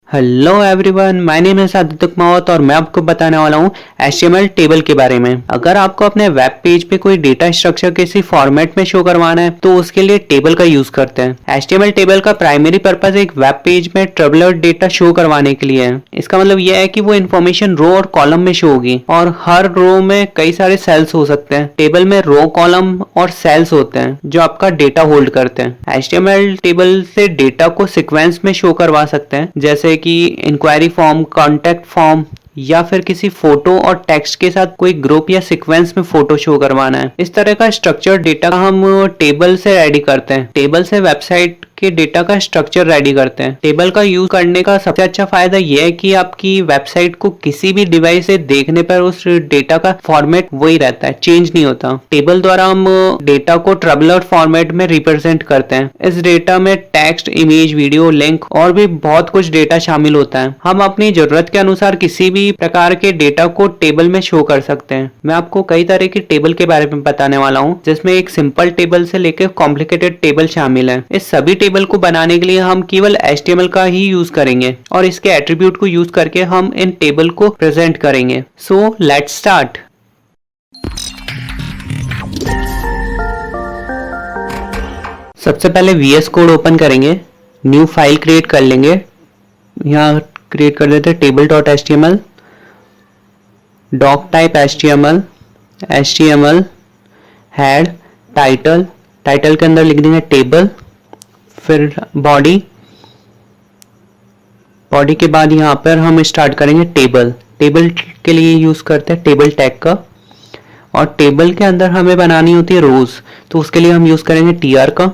Hello everyone, my name है आदित्य कुमावत और मैं आपको बताने वाला हूँ HTML टेबल के बारे में। अगर आपको अपने वेब पेज पे कोई डेटा स्ट्रक्चर किसी फॉर्मेट में शो करवाना है तो उसके लिए टेबल का यूज करते हैं। HTML टेबल का प्राइमरी पर्पस एक वेब पेज में टेबुलर डेटा शो करवाने के लिए है। इसका मतलब यह है कि वो इन्फॉर्मेशन रो और कॉलम में शो होगी और हर रो में कई सारे सेल्स हो सकते हैं। टेबल में रो, कॉलम और सेल्स होते हैं जो आपका डेटा होल्ड करते हैं। HTML टेबल से डेटा को सीक्वेंस में शो करवा सकते हैं, जैसे कि इंक्वायरी फॉर्म, कॉन्टैक्ट फॉर्म या फिर किसी फोटो और टेक्स्ट के साथ कोई ग्रुप या सीक्वेंस में फोटो शो करवाना है। इस तरह का स्ट्रक्चर डेटा हम टेबल से रेडी करते हैं। टेबल से वेबसाइट के डेटा का स्ट्रक्चर रेडी करते हैं। टेबल का यूज करने का सबसे अच्छा फायदा यह है कि आपकी वेबसाइट को किसी भी डिवाइस से देखने पर उस डेटा का फॉर्मेट वही रहता है, चेंज नहीं होता। टेबल द्वारा हम डेटा को टेबुलर फॉर्मेट में रिप्रेजेंट करते हैं। इस डेटा में टेक्स्ट, इमेज, वीडियो, लिंक और भी बहुत कुछ डेटा शामिल होता है। हम अपनी जरूरत के अनुसार किसी भी प्रकार के डेटा को टेबल में शो कर सकते हैं। मैं आपको कई तरह की टेबल के बारे में बताने वाला हूँ, जिसमें एक सिंपल टेबल से लेकर कॉम्प्लिकेटेड टेबल शामिल है। इस सभी टेबल को बनाने के लिए हम केवल HTML का ही यूज करेंगे और इसके एट्रीब्यूट को यूज करके हम इन टेबल को प्रेजेंट करेंगे। So let's start. सबसे पहले VS कोड ओपन करेंगे, न्यू फाइल क्रिएट कर लेंगे। यहाँ क्रिएट कर देते हैं table.html, doc type HTML, head, title के अंदर लिख देंगे टेबल, फिर बॉडी के बाद यहाँ पर हम स्टार्ट करेंगे टेबल के लिए यूज करते हैं टेबल टैग का। और टेबल के अंदर हमें बनानी होती है रोज, तो उसके लिए हम यूज करेंगे TR का।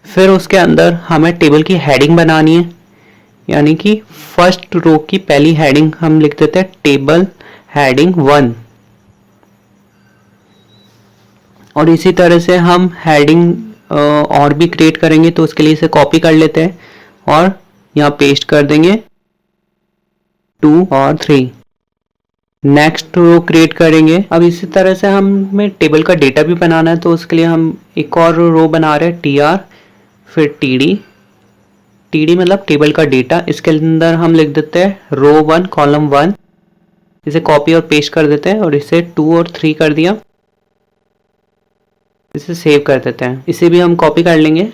फिर उसके अंदर हमें टेबल की हेडिंग बनानी है, यानी कि फर्स्ट रो की पहली हेडिंग हम लिख देते हैं टेबल हेडिंग 1। और इसी तरह से हम हेडिंग और भी क्रिएट करेंगे, तो उसके लिए इसे कॉपी कर लेते हैं और यहाँ पेस्ट कर देंगे 2 और 3। नेक्स्ट रो क्रिएट करेंगे। अब इसी तरह से हमें टेबल का डेटा भी बनाना है, तो उसके लिए हम एक और रो बना रहे हैं TR, फिर TD मतलब टेबल का डेटा। इसके अंदर हम लिख देते हैं रो 1 कॉलम 1। इसे कॉपी और पेस्ट कर देते हैं और इसे 2 और 3 कर दिया। इसे सेव कर देते हैं। इसे भी हम कॉपी कर लेंगे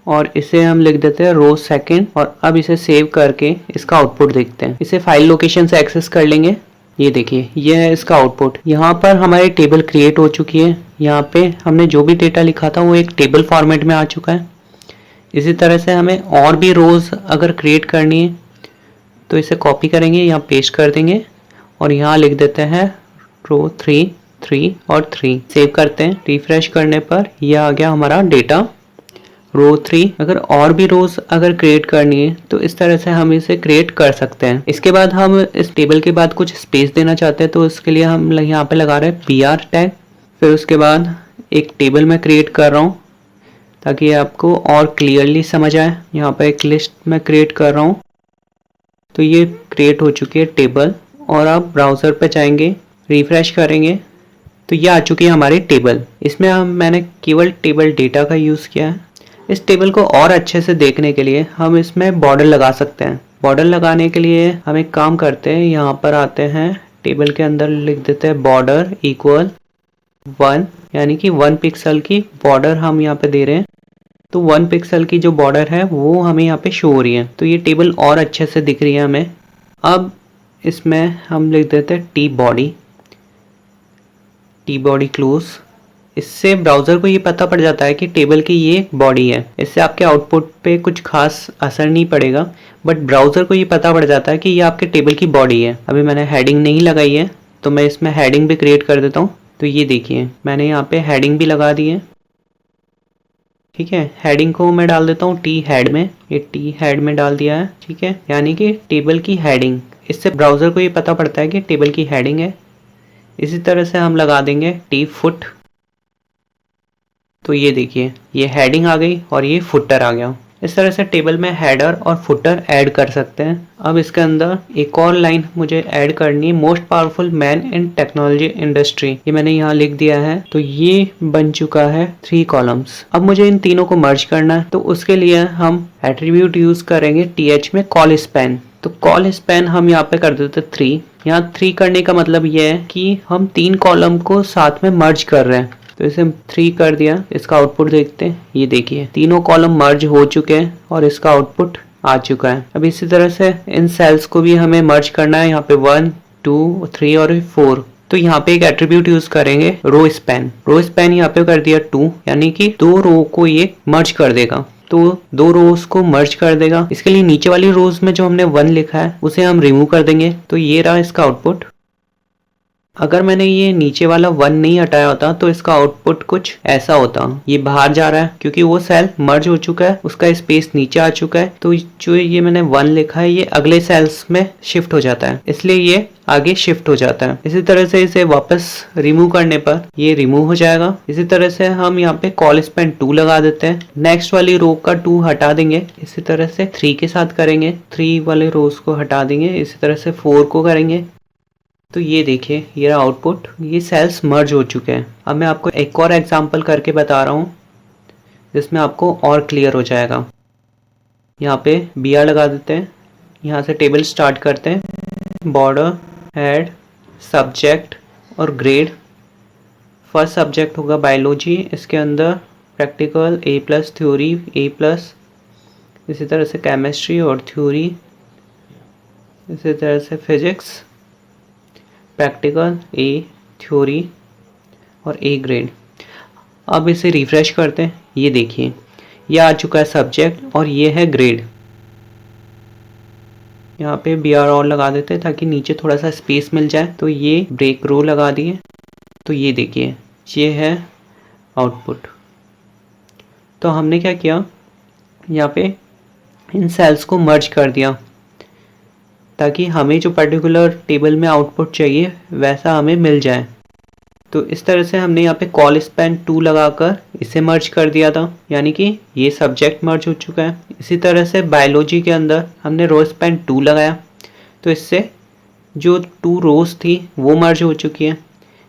और इसे हम लिख देते हैं रो 2। और अब इसे सेव करके इसका आउटपुट देखते हैं। इसे फाइल लोकेशन से एक्सेस कर लेंगे। ये देखिए, ये है इसका आउटपुट। यहाँ पर हमारी टेबल क्रिएट हो चुकी है। यहाँ पे हमने जो भी डेटा लिखा था वो एक टेबल फॉर्मेट में आ चुका है। इसी तरह से हमें और भी रोज अगर क्रिएट करनी है तो इसे कॉपी करेंगे, यहाँ पेस्ट कर देंगे और यहाँ लिख देते हैं रो 3 और 3। सेव करते हैं। रिफ्रेश करने पर यह आ गया हमारा डेटा रो 3। अगर और भी रोज अगर क्रिएट करनी है तो इस तरह से हम इसे क्रिएट कर सकते हैं। इसके बाद हम इस टेबल के बाद कुछ स्पेस देना चाहते हैं, तो इसके लिए हम यहाँ पे लगा रहे हैं PR टैग। फिर उसके बाद एक टेबल मैं क्रिएट कर रहा हूँ ताकि आपको और क्लियरली समझ आए। यहाँ पर एक लिस्ट मैं क्रिएट कर रहा हूँ, तो ये क्रिएट हो चुकी है टेबल। और आप ब्राउज़र पे जाएंगे, रिफ्रेश करेंगे तो ये आ चुकी है हमारी टेबल। इसमें मैंने केवल टेबल डेटा का यूज़ किया है। इस टेबल को और अच्छे से देखने के लिए हम इसमें बॉर्डर लगा सकते हैं। बॉर्डर लगाने के लिए हम एक काम करते हैं, यहाँ पर आते हैं, टेबल के अंदर लिख देते हैं बॉर्डर इक्वल 1, यानी कि 1 पिक्सल की बॉर्डर हम यहाँ पे दे रहे हैं। तो 1 पिक्सल की जो बॉर्डर है वो हमें यहाँ पे शो हो रही है, तो ये टेबल और अच्छे से दिख रही है हमें। अब इसमें हम लिख देते हैं टी बॉडी क्लोज। इससे ब्राउज़र को ये पता पड़ जाता है कि टेबल की ये बॉडी है। इससे आपके आउटपुट पे कुछ खास असर नहीं पड़ेगा, बट ब्राउज़र को ये पता पड़ जाता है कि ये आपके टेबल की बॉडी है। अभी मैंने हेडिंग नहीं लगाई है, तो मैं इसमें हेडिंग भी क्रिएट कर देता हूँ। तो ये देखिए, मैंने यहाँ पे हेडिंग भी लगा दी है। ठीक है, हेडिंग को मैं डाल देता हूँ टी हेड में। ये टी हेड में डाल दिया है। ठीक है, यानी कि टेबल की हेडिंग। इससे ब्राउज़र को ये पता पड़ता है कि टेबल की हेडिंग है। इसी तरह से हम लगा देंगे टी फुट। तो ये देखिए, ये हेडिंग आ गई और ये फुटर आ गया। इस तरह से टेबल में हेडर और फुटर ऐड कर सकते हैं। अब इसके अंदर एक और लाइन मुझे ऐड करनी है, most powerful man in technology industry, ये मैंने यहाँ लिख दिया है। तो ये बन चुका है 3 कॉलम्स। अब मुझे इन तीनों को मर्ज करना है, तो उसके लिए हम एट्रीब्यूट यूज करेंगे th में कॉल स्पैन। तो कॉल स्पैन हम यहाँ पे कर देते 3। यहाँ 3 करने का मतलब ये है कि हम 3 कॉलम को साथ में मर्ज कर रहे हैं। तो इसे 3 कर दिया। इसका आउटपुट देखते हैं, ये देखिए तीनों कॉलम मर्ज हो चुके हैं और इसका आउटपुट आ चुका है। अब इसी तरह से इन सेल्स को भी हमें मर्ज करना है, यहाँ पे 1 2 3 और 4। तो यहाँ पे एक एट्रीब्यूट यूज करेंगे रो स्पैन। रो स्पैन यहाँ पे कर दिया 2, यानी कि 2 रो को ये मर्ज कर देगा। तो 2 रोज को मर्ज कर देगा। इसके लिए नीचे वाली रोज में जो हमने 1 लिखा है उसे हम रिमूव कर देंगे। तो ये रहा इसका आउटपुट। अगर मैंने ये नीचे वाला 1 नहीं हटाया होता तो इसका आउटपुट कुछ ऐसा होता। ये बाहर जा रहा है क्योंकि वो सेल मर्ज हो चुका है, उसका स्पेस नीचे आ चुका है। तो जो ये मैंने 1 लिखा है ये अगले सेल्स में शिफ्ट हो जाता है, इसलिए ये आगे शिफ्ट हो जाता है। इसी तरह से इसे वापस रिमूव करने पर ये रिमूव हो जाएगा। इसी तरह से हम यहाँ पे कॉल स्पैन 2 लगा देते हैं। नेक्स्ट वाली रो का 2 हटा देंगे। इसी तरह से 3 के साथ करेंगे, 3 वाले रोज को हटा देंगे। इसी तरह से 4 को करेंगे। तो ये देखिए ये रहा आउटपुट, ये सेल्स मर्ज हो चुके हैं। अब मैं आपको एक और एग्जांपल करके बता रहा हूँ जिसमें आपको और क्लियर हो जाएगा। यहाँ पे br लगा देते हैं। यहाँ से टेबल स्टार्ट करते हैं, बॉर्डर, हेड, सब्जेक्ट और ग्रेड। फर्स्ट सब्जेक्ट होगा बायोलॉजी, इसके अंदर प्रैक्टिकल A+ थ्योरी A+, इसी तरह से केमिस्ट्री और थ्योरी, इसी तरह से फिजिक्स प्रैक्टिकल A, थ्योरी और A ग्रेड। अब इसे रिफ्रेश करते हैं, ये देखिए ये आ चुका है सब्जेक्ट और ये है ग्रेड। यहाँ पे br और लगा देते हैं ताकि नीचे थोड़ा सा स्पेस मिल जाए। तो ये ब्रेक रो लगा दिए। तो ये देखिए ये है आउटपुट। तो हमने क्या किया, यहाँ पे इन सेल्स को मर्ज कर दिया ताकि हमें जो पर्टिकुलर टेबल में आउटपुट चाहिए वैसा हमें मिल जाए। तो इस तरह से हमने यहाँ पे कॉल स्पैन 2 लगाकर इसे मर्ज कर दिया था, यानी कि ये सब्जेक्ट मर्ज हो चुका है। इसी तरह से बायोलॉजी के अंदर हमने रो स्पैन 2 लगाया, तो इससे जो 2 रोज थी वो मर्ज हो चुकी है।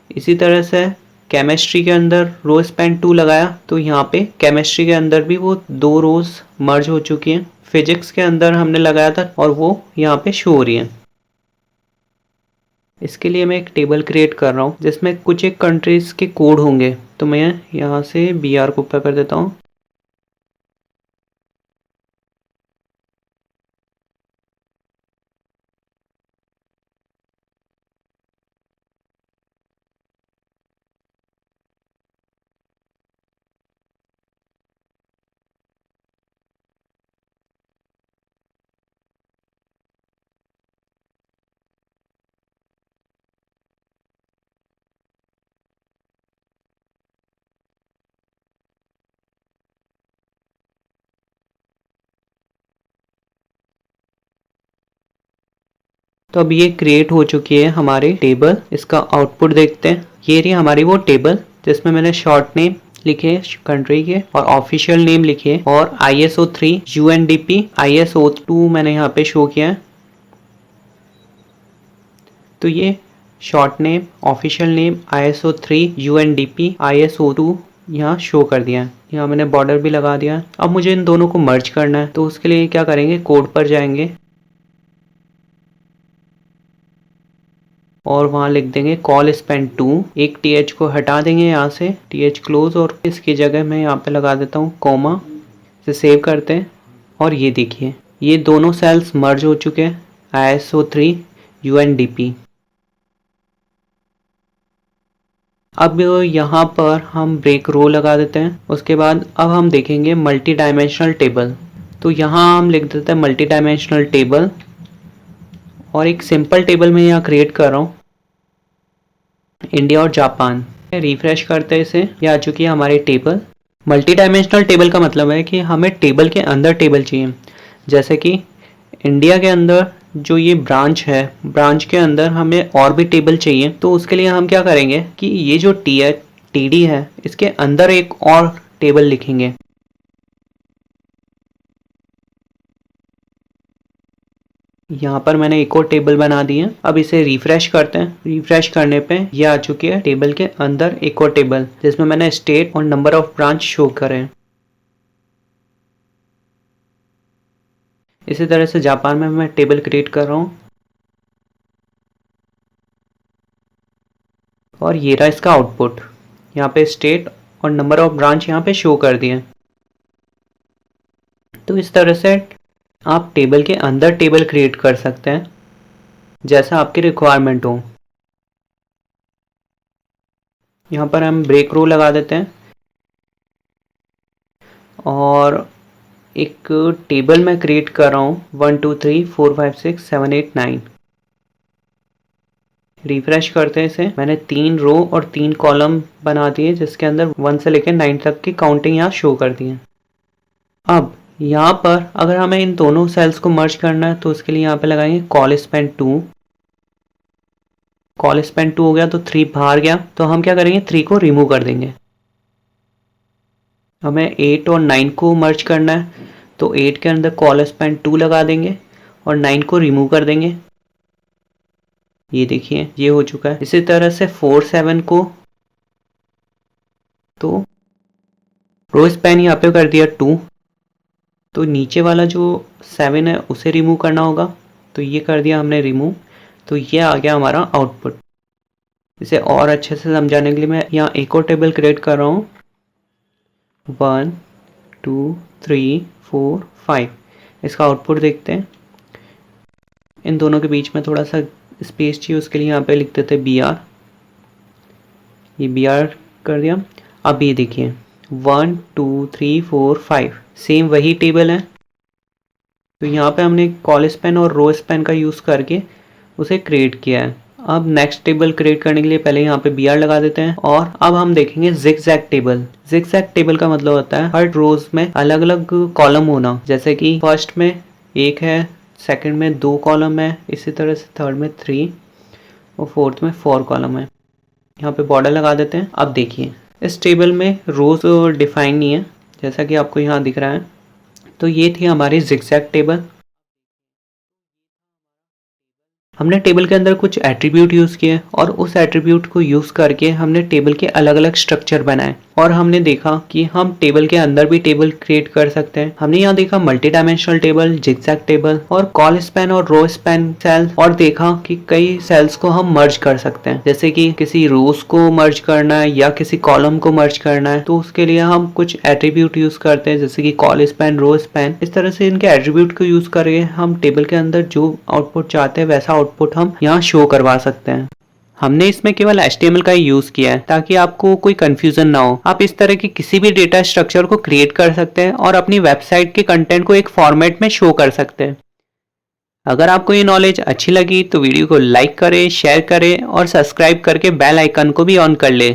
इसी तरह से केमिस्ट्री के अंदर रो स्पैन 2 लगाया, तो यहाँ पे केमिस्ट्री के अंदर भी वो 2 रोज मर्ज हो चुकी हैं। फिजिक्स के अंदर हमने लगाया था और वो यहाँ पे शो हो रही है। इसके लिए मैं एक टेबल क्रिएट कर रहा हूँ जिसमें कुछ एक कंट्रीज के कोड होंगे। तो मैं यहाँ से br को ऊपर कर देता हूँ। तो अब ये क्रिएट हो चुकी है हमारी टेबल। इसका आउटपुट देखते हैं। ये रही हमारी वो टेबल जिसमें मैंने शॉर्ट नेम लिखे कंट्री के और ऑफिशियल नेम लिखे और ISO 3 UNDP ISO 2 मैंने यहाँ पे शो किया है। तो ये short name, official name, ISO 3 UNDP ISO 2 यहाँ शो कर दिया है। यहाँ मैंने बॉर्डर भी लगा दिया है। अब मुझे इन दोनों को मर्ज करना है, तो उसके लिए क्या करेंगे, कोड पर जाएंगे और वहाँ लिख देंगे कॉल स्पैन 2। एक th को हटा देंगे यहाँ से, th क्लोज, और इसकी जगह मैं यहाँ पे लगा देता हूँ कॉमा। इसे सेव करते हैं और ये देखिए ये दोनों सेल्स मर्ज हो चुके हैं, ISO 3 UNDP। अब यहाँ पर हम ब्रेक रो लगा देते हैं। उसके बाद अब हम देखेंगे मल्टी डायमेंशनल टेबल। तो यहाँ हम लिख देते हैं मल्टी डायमेंशनल टेबल और एक सिंपल टेबल में यहाँ क्रिएट कर रहा हूँ, इंडिया और जापान। रिफ्रेश करते हैं इसे, ये आ चुकी है हमारी टेबल। मल्टी डायमेंशनल टेबल का मतलब है कि हमें टेबल के अंदर टेबल चाहिए। जैसे कि इंडिया के अंदर जो ये ब्रांच है, ब्रांच के अंदर हमें और भी टेबल चाहिए। तो उसके लिए हम क्या करेंगे कि ये जो TD है इसके अंदर एक और टेबल लिखेंगे। यहाँ पर मैंने एक और टेबल बना दी है। अब इसे रिफ्रेश करते हैं। रिफ्रेश करने पे ये आ चुकी है टेबल के अंदर एक और टेबल, जिसमें मैंने स्टेट और नंबर ऑफ ब्रांच शो करे हैं। इसी तरह से जापान में मैं टेबल क्रिएट कर रहा हूँ और ये रहा इसका आउटपुट। यहाँ पे स्टेट और नंबर ऑफ ब्रांच यहाँ पे शो कर दिए। तो इस तरह से आप टेबल के अंदर टेबल क्रिएट कर सकते हैं जैसा आपकी रिक्वायरमेंट हो। यहाँ पर हम ब्रेक रो लगा देते हैं और एक टेबल मैं क्रिएट कर रहा हूँ 1 2 3 4 5 6 7 8 9। रिफ्रेश करते हैं इसे। मैंने 3 रो और 3 कॉलम बना दिए जिसके अंदर 1 से लेकर 9 तक की काउंटिंग यहाँ शो कर दी है। अब यहाँ पर अगर हमें इन दोनों सेल्स को मर्ज करना है तो उसके लिए यहाँ पे लगाएंगे कॉल स्पैन 2। कॉल स्पैन 2 हो गया तो 3 बाहर गया, तो हम क्या करेंगे 3 को रिमूव कर देंगे। हमें 8 और 9 को मर्ज करना है तो 8 के अंदर कॉल स्पैन 2 लगा देंगे और 9 को रिमूव कर देंगे। ये देखिए ये हो चुका है। इसी तरह से 4 7 को तो रो स्पैन यहाँ पे कर दिया 2, तो नीचे वाला जो 7 है उसे रिमूव करना होगा, तो ये कर दिया हमने रिमूव। तो ये आ गया हमारा आउटपुट। इसे और अच्छे से समझाने के लिए मैं यहाँ एक और टेबल क्रिएट कर रहा हूँ 1 2 3 4 5। इसका आउटपुट देखते हैं। इन दोनों के बीच में थोड़ा सा स्पेस चाहिए, उसके लिए यहाँ पे लिख देते हैं BR। ये BR कर दिया। अब ये देखिए 1 2 3 4 5 सेम वही टेबल है, तो यहाँ पे हमने कॉल स्पैन और रो स्पैन का यूज़ करके उसे क्रिएट किया है। अब नेक्स्ट टेबल क्रिएट करने के लिए पहले यहाँ पे BR लगा देते हैं और अब हम देखेंगे जिगजैग टेबल। जिगजैग टेबल का मतलब होता है हर रोज में अलग अलग कॉलम होना, जैसे कि फर्स्ट में 1 है, सेकंड में 2 कॉलम है, इसी तरह से थर्ड में 3 और फोर्थ में 4 कॉलम है। यहाँ पे बॉर्डर लगा देते हैं। अब देखिए इस टेबल में रोज डिफाइन नहीं है जैसा कि आपको यहाँ दिख रहा है। तो ये थी हमारी जिगजैग टेबल। हमने टेबल के अंदर कुछ एट्रीब्यूट यूज़ किए और उस एट्रीब्यूट को यूज़ करके हमने टेबल के अलग अलग स्ट्रक्चर बनाए और हमने देखा कि हम टेबल के अंदर भी टेबल क्रिएट कर सकते हैं। हमने यहाँ देखा multi dimensional table, zigzag table और कॉल स्पैन और रो स्पैन सेल, और देखा कि कई सेल्स को हम मर्ज कर सकते हैं, जैसे कि किसी रोज को मर्ज करना है या किसी कॉलम को मर्ज करना है तो उसके लिए हम कुछ एट्रीब्यूट यूज़ करते हैं जैसे कि कॉल स्पैन, रो स्पैन। इस तरह से इनके एट्रीब्यूट को यूज़ करके हम टेबल के अंदर जो आउटपुट चाहते हैं वैसा आउटपुट हम यहाँ शो करवा सकते हैं। हमने इसमें केवल HTML का ही यूज किया है ताकि आपको कोई कंफ्यूजन ना हो। आप इस तरह की किसी भी डेटा स्ट्रक्चर को क्रिएट कर सकते हैं और अपनी वेबसाइट के कंटेंट को एक फॉर्मेट में शो कर सकते हैं। अगर आपको ये नॉलेज अच्छी लगी तो वीडियो को लाइक करें, शेयर करें और सब्सक्राइब करके बेल आइकन को भी ऑन कर ले।